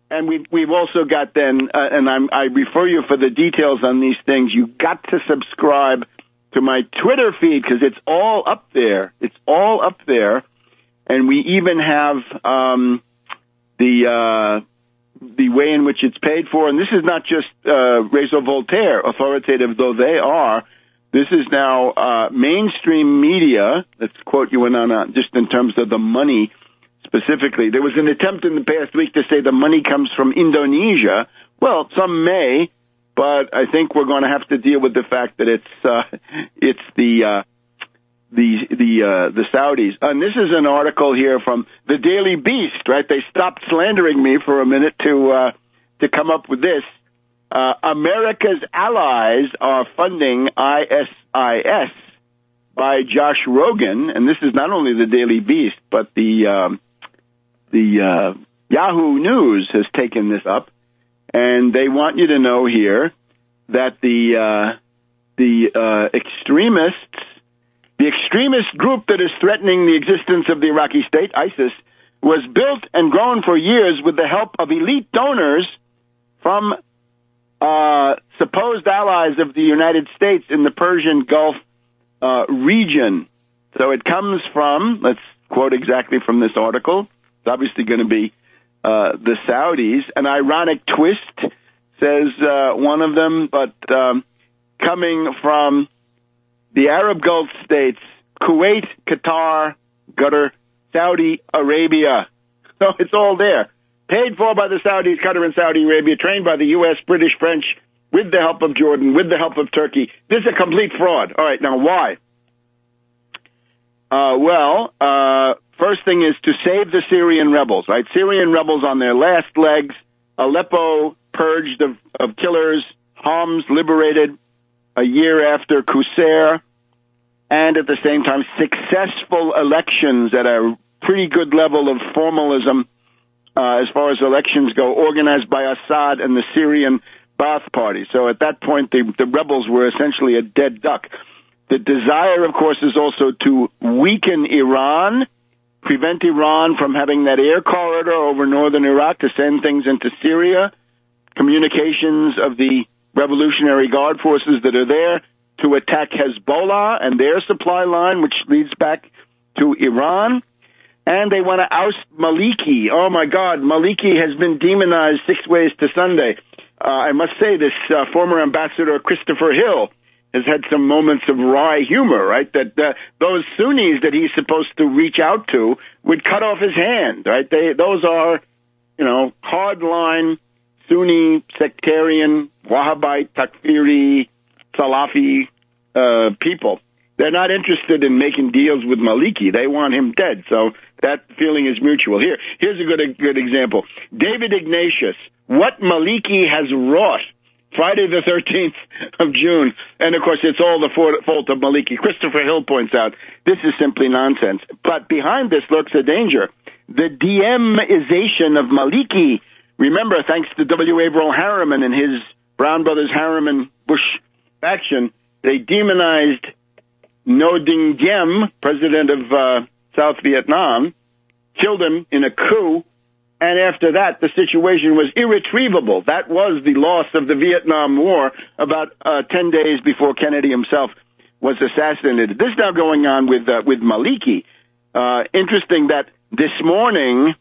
And we've also got then, and I refer you for the details on these things. You got to subscribe to my Twitter feed because it's all up there. It's all up there, and we even have the way in which it's paid for. And this is not just Réseau Voltaire, authoritative though they are. This is now mainstream media. Let's quote you in on just in terms of the money. Specifically, there was an attempt in the past week to say the money comes from Indonesia. Well, some may, but I think we're going to have to deal with the fact that it's the Saudis. And this is an article here from the Daily Beast. Right? They stopped slandering me for a minute to come up with this. America's allies are funding ISIS by Josh Rogan, and this is not only the Daily Beast, but the Yahoo News has taken this up, and they want you to know here that the extremist group that is threatening the existence of the Iraqi state, ISIS, was built and grown for years with the help of elite donors from supposed allies of the United States in the Persian Gulf region. So it comes from, let's quote exactly from this article, it's obviously going to be the Saudis. An ironic twist, says one of them, but coming from the Arab Gulf states, Kuwait, Qatar, Qatar, Saudi Arabia. So it's all there. Paid for by the Saudis, Qatar and Saudi Arabia, trained by the U.S., British, French, with the help of Jordan, with the help of Turkey. This is a complete fraud. All right, now why? First thing is to save the Syrian rebels, right? Syrian rebels on their last legs, Aleppo purged of killers, Homs liberated a year after Qusair, and at the same time, successful elections at a pretty good level of formalism as far as elections go, organized by Assad and the Syrian Ba'ath Party. So at that point, the rebels were essentially a dead duck. The desire, of course, is also to weaken Iran, prevent Iran from having that air corridor over northern Iraq to send things into Syria, communications of the Revolutionary Guard forces that are there to attack Hezbollah and their supply line, which leads back to Iran. And they want to oust Maliki. Oh, my God, Maliki has been demonized 6 ways to Sunday. I must say this former ambassador Christopher Hill has had some moments of wry humor, right? That those Sunnis that he's supposed to reach out to would cut off his hand, right? Those are, hardline Sunni, sectarian, Wahhabite, Takfiri, Salafi people. They're not interested in making deals with Maliki. They want him dead. So that feeling is mutual. Here's a good example. David Ignatius, what Maliki has wrought. Friday the 13th of June. And, of course, it's all the fault of Maliki. Christopher Hill points out this is simply nonsense. But behind this lurks a danger. The DMization of Maliki. Remember, thanks to W. Averell Harriman and his Brown Brothers Harriman Bush faction, they demonized Ngo Dinh Diem, president of South Vietnam, killed him in a coup. And after that, the situation was irretrievable. That was the loss of the Vietnam War about 10 days before Kennedy himself was assassinated. This is now going on with Maliki. Interesting that this morning,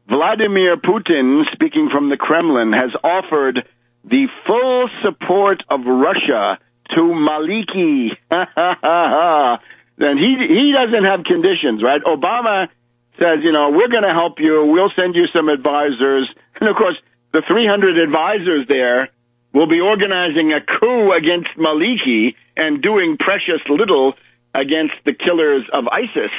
Vladimir Putin, speaking from the Kremlin, has offered the full support of Russia to Maliki. Then he doesn't have conditions, right? Obama says, we're going to help you. We'll send you some advisors. And, of course, the 300 advisors there will be organizing a coup against Maliki and doing precious little against the killers of ISIS.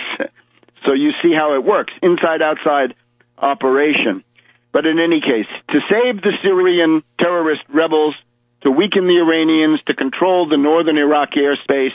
So you see how it works, inside-outside operation. But in any case, to save the Syrian terrorist rebels, to weaken the Iranians, to control the northern Iraq airspace,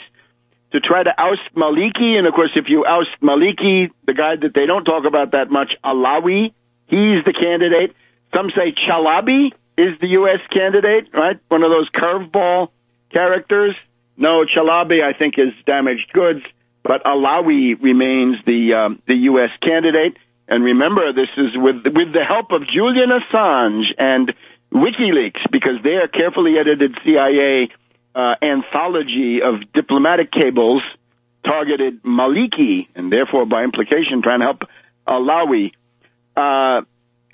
to try to oust Maliki. And, of course, if you oust Maliki, the guy that they don't talk about that much, Alawi, he's the candidate. Some say Chalabi is the U.S. candidate, right? One of those curveball characters. No, Chalabi, I think, is damaged goods, but Alawi remains the U.S. candidate. And remember, this is with the help of Julian Assange and WikiLeaks, because they are carefully edited CIA anthology of diplomatic cables targeted Maliki, and therefore, by implication, trying to help Alawi.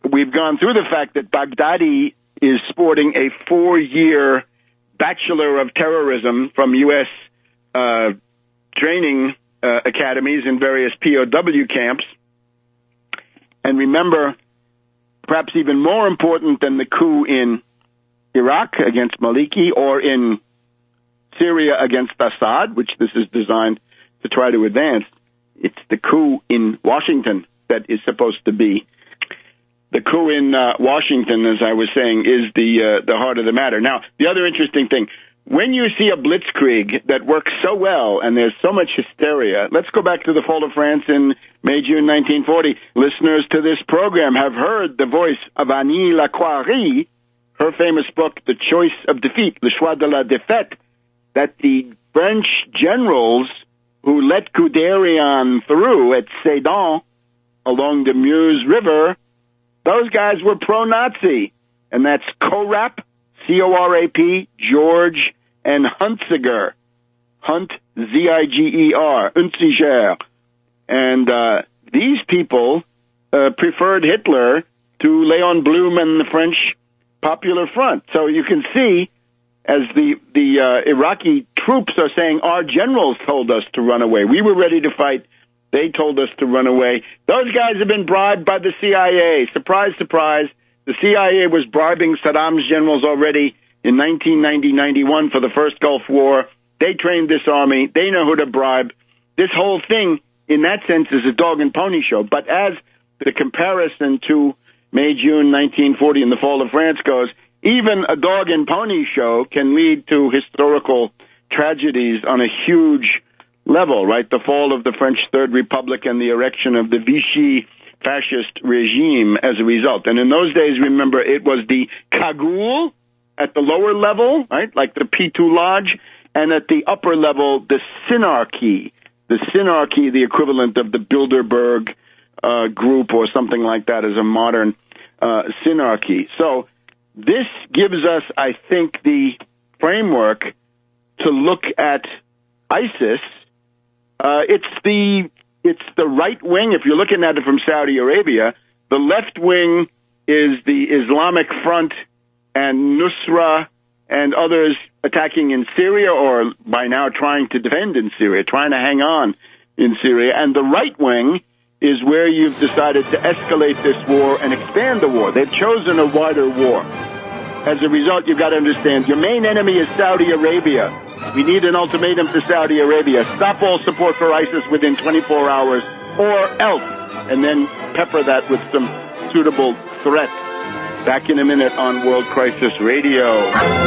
We've gone through the fact that Baghdadi is sporting a 4-year Bachelor of Terrorism from U.S. Training academies in various POW camps. And remember, perhaps even more important than the coup in Iraq against Maliki or in Syria against Assad, which this is designed to try to advance, it's the coup in Washington that is supposed to be. The coup in Washington, as I was saying, is the heart of the matter. Now, the other interesting thing, when you see a blitzkrieg that works so well and there's so much hysteria, let's go back to the fall of France in May, June 1940. Listeners to this program have heard the voice of Annie Lacroix, her famous book, The Choice of Defeat, Le Choix de la Défaite, that the French generals who let Guderian through at Sedan along the Meuse River, those guys were pro-Nazi. And that's Corap, C-O-R-A-P, George, and Hunziger. Hunt, Z-I-G-E-R, Hunziger. And these people preferred Hitler to Léon Blum and the French Popular Front. So you can see, as the Iraqi troops are saying, our generals told us to run away. We were ready to fight. They told us to run away. Those guys have been bribed by the CIA. Surprise, surprise. The CIA was bribing Saddam's generals already in 1990-91 for the first Gulf War. They trained this army. They know who to bribe. This whole thing, in that sense, is a dog and pony show. But as the comparison to May, June 1940 and the fall of France goes, even a dog and pony show can lead to historical tragedies on a huge level, right? The fall of the French Third Republic and the erection of the Vichy fascist regime as a result. And in those days, remember, it was the Cagoule at the lower level, right, like the P2 Lodge, and at the upper level, the Synarchy. The Synarchy, the equivalent of the Bilderberg group or something like that, as a modern Synarchy. So this gives us, I think, the framework to look at ISIS. It's the right wing. If you're looking at it from Saudi Arabia, the left wing is the Islamic Front and Nusra and others attacking in Syria, or by now trying to defend in Syria, trying to hang on in Syria. And the right wing is where you've decided to escalate this war and expand the war. They've chosen a wider war. As a result, you've got to understand, your main enemy is Saudi Arabia. We need an ultimatum to Saudi Arabia. Stop all support for ISIS within 24 hours or else. And then pepper that with some suitable threat. Back in a minute on World Crisis Radio.